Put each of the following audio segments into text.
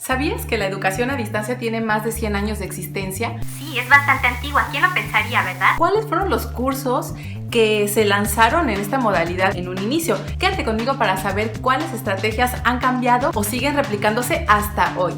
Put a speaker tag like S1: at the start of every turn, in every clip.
S1: ¿Sabías que la educación a distancia tiene más de 100 años de existencia?
S2: Sí, es bastante antigua. ¿Quién lo pensaría, verdad?
S1: ¿Cuáles fueron los cursos que se lanzaron en esta modalidad en un inicio? Quédate conmigo para saber cuáles estrategias han cambiado o siguen replicándose hasta hoy.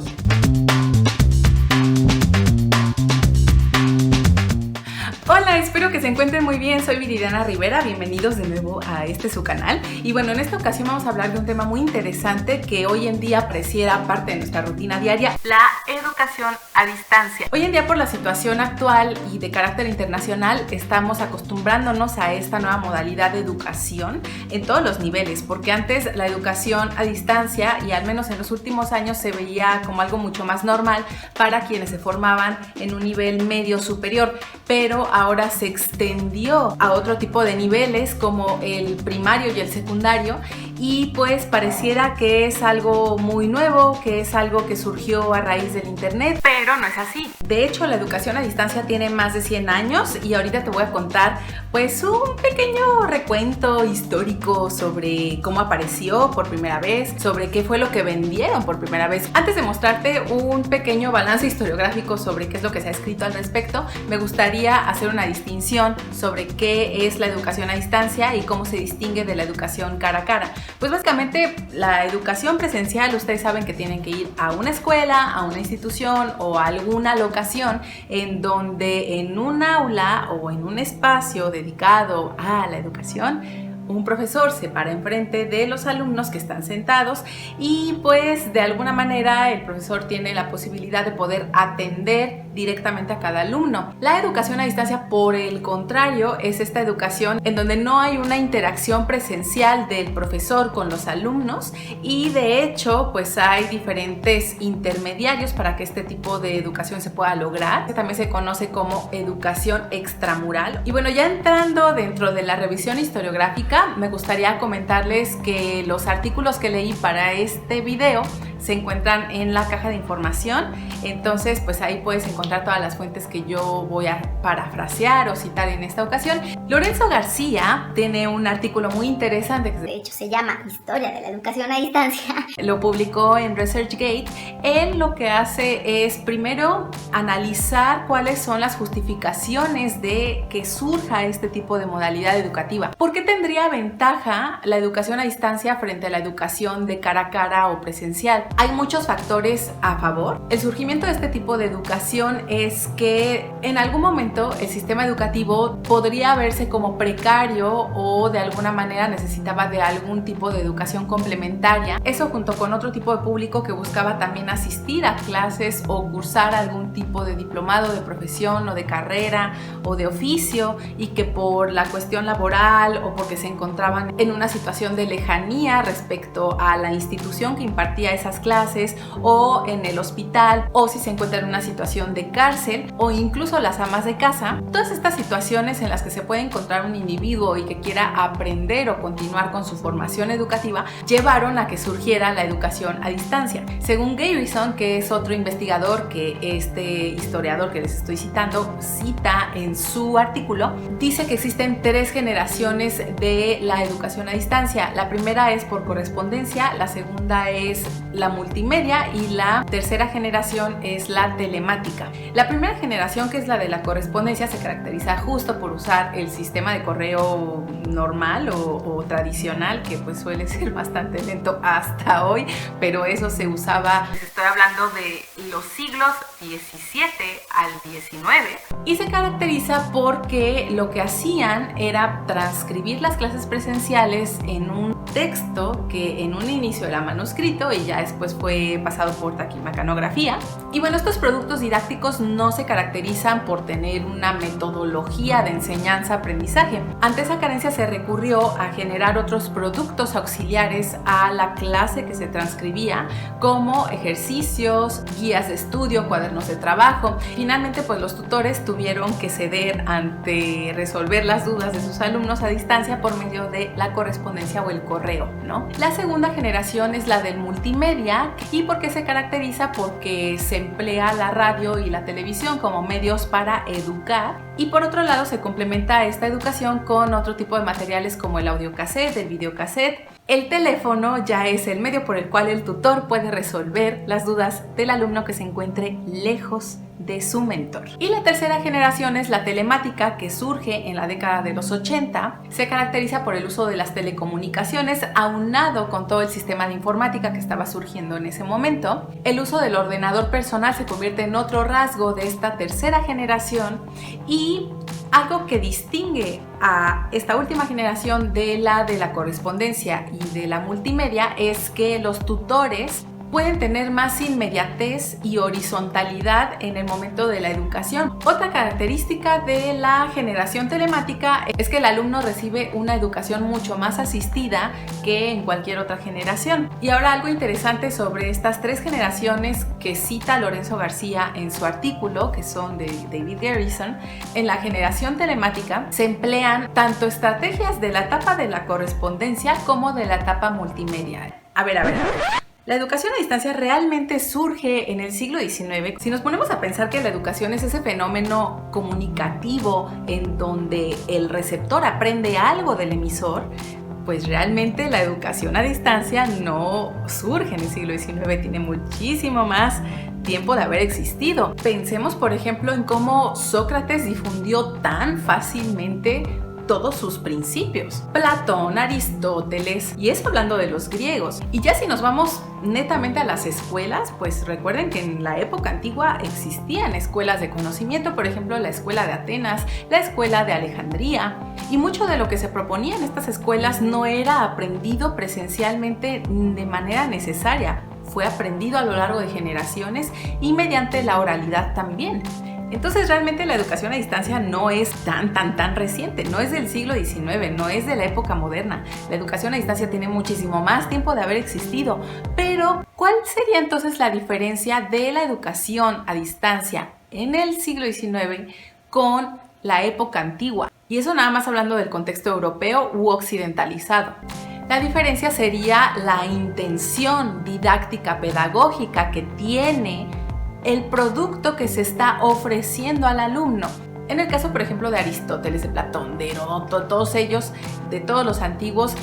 S1: Hola, espero que se encuentren muy bien. Soy Viridiana Rivera, bienvenidos de nuevo a su canal. Y bueno, en esta ocasión vamos a hablar de un tema muy interesante que hoy en día pareciera parte de nuestra rutina diaria: la educación a distancia. Hoy en día, por la situación actual y de carácter internacional, estamos acostumbrándonos a esta nueva modalidad de educación en todos los niveles, porque antes la educación a distancia, y al menos en los últimos años, se veía como algo mucho más normal para quienes se formaban en un nivel medio superior, pero ahora se extendió a otro tipo de niveles como el primario y el secundario, y pues pareciera que es algo muy nuevo, que es algo que surgió a raíz del internet, pero no es así. De hecho, la educación a distancia tiene más de 100 años y ahorita te voy a contar pues un pequeño recuento histórico sobre cómo apareció por primera vez, sobre qué fue lo que vendieron por primera vez. Antes de mostrarte un pequeño balance historiográfico sobre qué es lo que se ha escrito al respecto, me gustaría hacer una distinción sobre qué es la educación a distancia y cómo se distingue de la educación cara a cara. Pues básicamente la educación presencial, ustedes saben que tienen que ir a una escuela, a una institución o a alguna locación en donde en un aula o en un espacio dedicado a la educación, un profesor se para enfrente de los alumnos que están sentados y pues de alguna manera el profesor tiene la posibilidad de poder atender directamente a cada alumno. La educación a distancia, por el contrario, es esta educación en donde no hay una interacción presencial del profesor con los alumnos, y de hecho pues hay diferentes intermediarios para que este tipo de educación se pueda lograr, que también se conoce como educación extramural. Y bueno, ya entrando dentro de la revisión historiográfica, me gustaría comentarles que los artículos que leí para este video se encuentran en la caja de información, entonces pues ahí puedes encontrar todas las fuentes que yo voy a parafrasear o citar en esta ocasión. Lorenzo García tiene un artículo muy interesante que
S2: de hecho se llama Historia de la Educación a Distancia.
S1: Lo publicó en ResearchGate. Él lo que hace es primero analizar cuáles son las justificaciones de que surja este tipo de modalidad educativa. ¿Por qué tendría ventaja la educación a distancia frente a la educación de cara a cara o presencial? Hay muchos factores a favor. El surgimiento de este tipo de educación es que en algún momento el sistema educativo podría verse como precario o de alguna manera necesitaba de algún tipo de educación complementaria. Eso junto con otro tipo de público que buscaba también asistir a clases o cursar algún tipo de diplomado de profesión o de carrera o de oficio, y que por la cuestión laboral o porque se encontraban en una situación de lejanía respecto a la institución que impartía esas clases, o en el hospital, o si se encuentra en una situación de cárcel, o incluso las amas de casa. Todas estas situaciones en las que se puede encontrar un individuo y que quiera aprender o continuar con su formación educativa llevaron a que surgiera la educación a distancia. Según Garrison, que es otro investigador que este historiador que les estoy citando cita en su artículo, dice que existen 3 generaciones de la educación a distancia. La primera es por correspondencia, la segunda es la multimedia y la tercera generación es la telemática. La primera generación, que es la de la correspondencia, se caracteriza justo por usar el sistema de correo normal o tradicional, que pues suele ser bastante lento hasta hoy, pero eso se usaba, estoy hablando de los siglos XVII al XIX, y se caracteriza porque lo que hacían era transcribir las clases presenciales en un texto que en un inicio era manuscrito y ya después fue pasado por taquimecanografía. Y bueno, estos productos didácticos no se caracterizan por tener una metodología de enseñanza-aprendizaje. Ante esa carencia se recurrió a generar otros productos auxiliares a la clase que se transcribía, como ejercicios, guías de estudio, cuadernos de trabajo. Finalmente, pues los tutores tuvieron que ceder ante resolver las dudas de sus alumnos a distancia por medio de la correspondencia o el correo, ¿no? La segunda generación es la del multimedia. ¿Y por qué se caracteriza? Porque se emplea la radio y la televisión como medios para educar, y por otro lado se complementa esta educación con otro tipo de materiales como el audiocassette, el videocassette. El teléfono ya es el medio por el cual el tutor puede resolver las dudas del alumno que se encuentre lejos de su mentor. Y la tercera generación es la telemática, que surge en la década de los 80. Se caracteriza por el uso de las telecomunicaciones aunado con todo el sistema de informática que estaba surgiendo en ese momento. El uso del ordenador personal se convierte en otro rasgo de esta tercera generación, y algo que distingue a esta última generación de la correspondencia y de la multimedia es que los tutores pueden tener más inmediatez y horizontalidad en el momento de la educación. Otra característica de la generación telemática es que el alumno recibe una educación mucho más asistida que en cualquier otra generación. Y ahora algo interesante sobre estas tres generaciones que cita Lorenzo García en su artículo, que son de David Garrison. En la generación telemática se emplean tanto estrategias de la etapa de la correspondencia como de la etapa multimedia. A ver. La educación a distancia realmente surge en el siglo XIX. Si nos ponemos a pensar que la educación es ese fenómeno comunicativo en donde el receptor aprende algo del emisor, pues realmente la educación a distancia no surge en el siglo XIX, tiene muchísimo más tiempo de haber existido. Pensemos, por ejemplo, en cómo Sócrates difundió tan fácilmente todos sus principios. Platón, Aristóteles, y eso hablando de los griegos. Y ya si nos vamos netamente a las escuelas, pues recuerden que en la época antigua existían escuelas de conocimiento, por ejemplo la escuela de Atenas, la escuela de Alejandría, y mucho de lo que se proponía en estas escuelas no era aprendido presencialmente de manera necesaria, fue aprendido a lo largo de generaciones y mediante la oralidad también. Entonces realmente la educación a distancia no es tan reciente, no es del siglo XIX, no es de la época moderna. La educación a distancia tiene muchísimo más tiempo de haber existido. Pero, ¿cuál sería entonces la diferencia de la educación a distancia en el siglo XIX con la época antigua? Y eso nada más hablando del contexto europeo u occidentalizado. La diferencia sería la intención didáctica pedagógica que tiene el producto que se está ofreciendo al alumno. En el caso, por ejemplo, de Aristóteles, de Platón, de Heródoto, todos ellos, de todos los antiguos,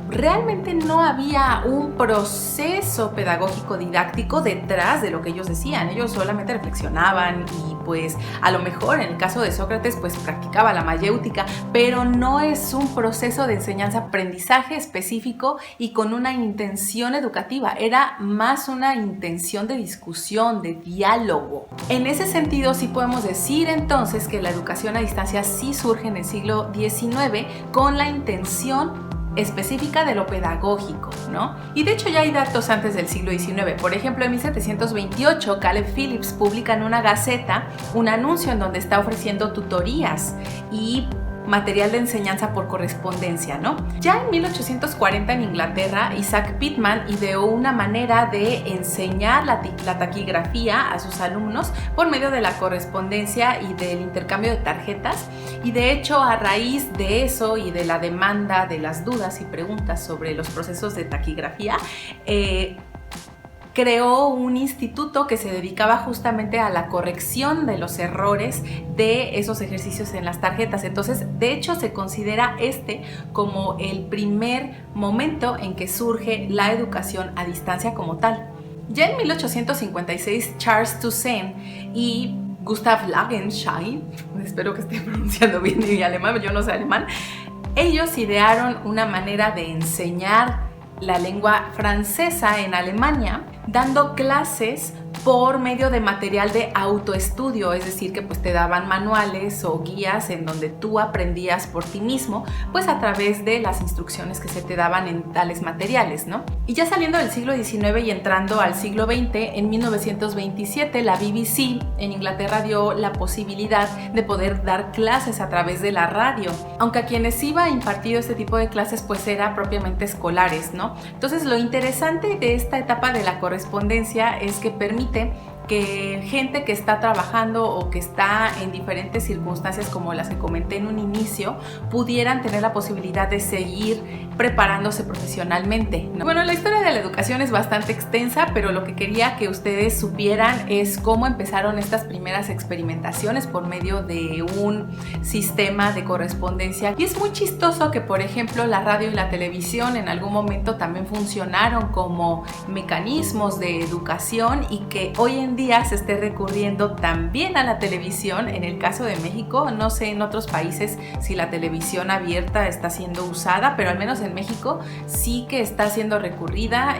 S1: realmente no había un proceso pedagógico didáctico detrás de lo que ellos decían. Ellos solamente reflexionaban y pues a lo mejor en el caso de Sócrates pues practicaba la mayéutica, pero no es un proceso de enseñanza-aprendizaje específico y con una intención educativa. Era más una intención de discusión, de diálogo. En ese sentido sí podemos decir entonces que la educación a distancia sí surge en el siglo XIX con la intención específica de lo pedagógico, ¿no? Y de hecho ya hay datos antes del siglo XIX. Por ejemplo, en 1728, Caleb Phillips publica en una gaceta un anuncio en donde está ofreciendo tutorías y material de enseñanza por correspondencia, ¿no? Ya en 1840 en Inglaterra, Isaac Pitman ideó una manera de enseñar la taquigrafía a sus alumnos por medio de la correspondencia y del intercambio de tarjetas, y de hecho a raíz de eso y de la demanda de las dudas y preguntas sobre los procesos de taquigrafía, creó un instituto que se dedicaba justamente a la corrección de los errores de esos ejercicios en las tarjetas. Entonces, de hecho, se considera como el primer momento en que surge la educación a distancia como tal. Ya en 1856, Charles Toussaint y Gustav Langenscheidt, espero que esté pronunciando bien mi alemán, yo no sé alemán, ellos idearon una manera de enseñar la lengua francesa en Alemania, dando clases por medio de material de autoestudio, es decir, que pues te daban manuales o guías en donde tú aprendías por ti mismo, pues a través de las instrucciones que se te daban en tales materiales, ¿no? Y ya saliendo del siglo XIX y entrando al siglo XX, en 1927 la BBC en Inglaterra dio la posibilidad de poder dar clases a través de la radio, aunque a quienes iba impartido este tipo de clases pues era propiamente escolares, ¿no? Entonces lo interesante de esta etapa de la correspondencia es que permite que gente que está trabajando o que está en diferentes circunstancias como las que comenté en un inicio pudieran tener la posibilidad de seguir preparándose profesionalmente, ¿no? Bueno, la historia de la educación es bastante extensa, pero lo que quería que ustedes supieran es cómo empezaron estas primeras experimentaciones por medio de un sistema de correspondencia. Y es muy chistoso que, por ejemplo, la radio y la televisión en algún momento también funcionaron como mecanismos de educación y que hoy en día se esté recurriendo también a la televisión. En el caso de México, no sé en otros países si la televisión abierta está siendo usada, pero al menos en México sí que está siendo recurrida.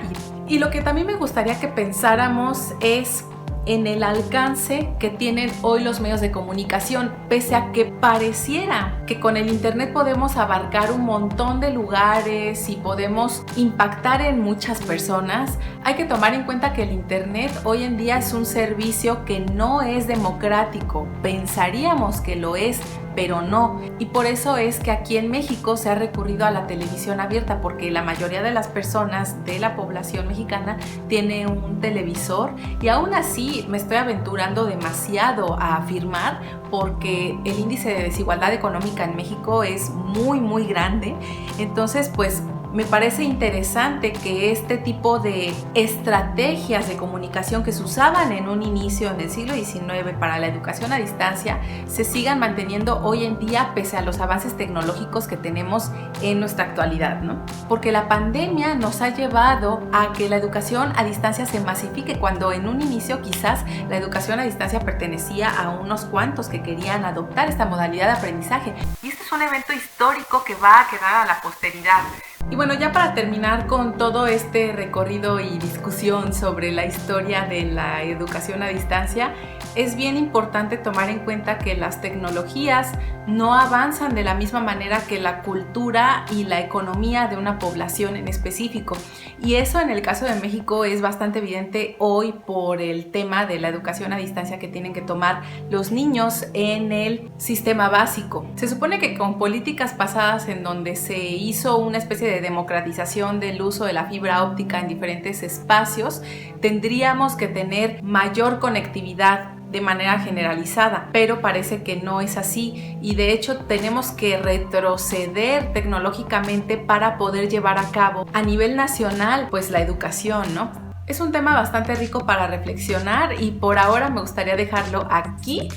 S1: Y lo que también me gustaría que pensáramos es en el alcance que tienen hoy los medios de comunicación. Pese a que pareciera que con el internet podemos abarcar un montón de lugares y podemos impactar en muchas personas, hay que tomar en cuenta que el internet hoy en día es un servicio que no es democrático. Pensaríamos que lo es, pero no. Y por eso es que aquí en México se ha recurrido a la televisión abierta, porque la mayoría de las personas de la población mexicana tiene un televisor, y aún así me estoy aventurando demasiado a afirmar, porque el índice de desigualdad económica en México es muy grande. Entonces, pues me parece interesante que este tipo de estrategias de comunicación que se usaban en un inicio en el siglo XIX para la educación a distancia se sigan manteniendo hoy en día pese a los avances tecnológicos que tenemos en nuestra actualidad, ¿no? Porque la pandemia nos ha llevado a que la educación a distancia se masifique, cuando en un inicio quizás la educación a distancia pertenecía a unos cuantos que querían adoptar esta modalidad de aprendizaje. Y este es un evento histórico que va a quedar a la posteridad. Y bueno, ya para terminar con todo este recorrido y discusión sobre la historia de la educación a distancia, es bien importante tomar en cuenta que las tecnologías no avanzan de la misma manera que la cultura y la economía de una población en específico. Y eso en el caso de México es bastante evidente hoy por el tema de la educación a distancia que tienen que tomar los niños en el sistema básico. Se supone que con políticas pasadas en donde se hizo una especie de democratización del uso de la fibra óptica en diferentes espacios, tendríamos que tener mayor conectividad de manera generalizada, pero parece que no es así, y de hecho tenemos que retroceder tecnológicamente para poder llevar a cabo a nivel nacional pues la educación, ¿no? Es un tema bastante rico para reflexionar y por ahora me gustaría dejarlo aquí.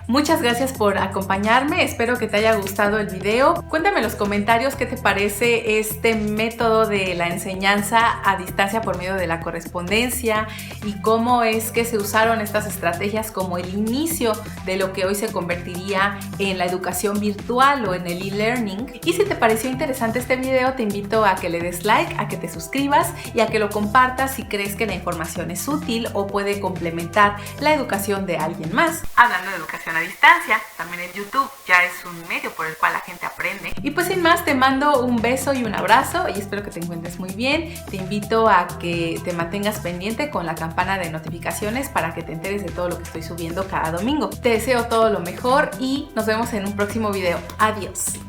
S1: Muchas gracias por acompañarme, espero que te haya gustado el video. Cuéntame en los comentarios qué te parece este método de la enseñanza a distancia por medio de la correspondencia y cómo es que se usaron estas estrategias como el inicio de lo que hoy se convertiría en la educación virtual o en el e-learning. Y si te pareció interesante este video, te invito a que le des like, a que te suscribas y a que lo compartas si crees que la información es útil o puede complementar la educación de alguien más. Hablando de educación a distancia, también en YouTube ya es un medio por el cual la gente aprende. Y pues sin más, te mando un beso y un abrazo y espero que te encuentres muy bien. Te invito a que te mantengas pendiente con la campana de notificaciones para que te enteres de todo lo que estoy subiendo cada domingo. Te deseo todo lo mejor y nos vemos en un próximo video. Adiós.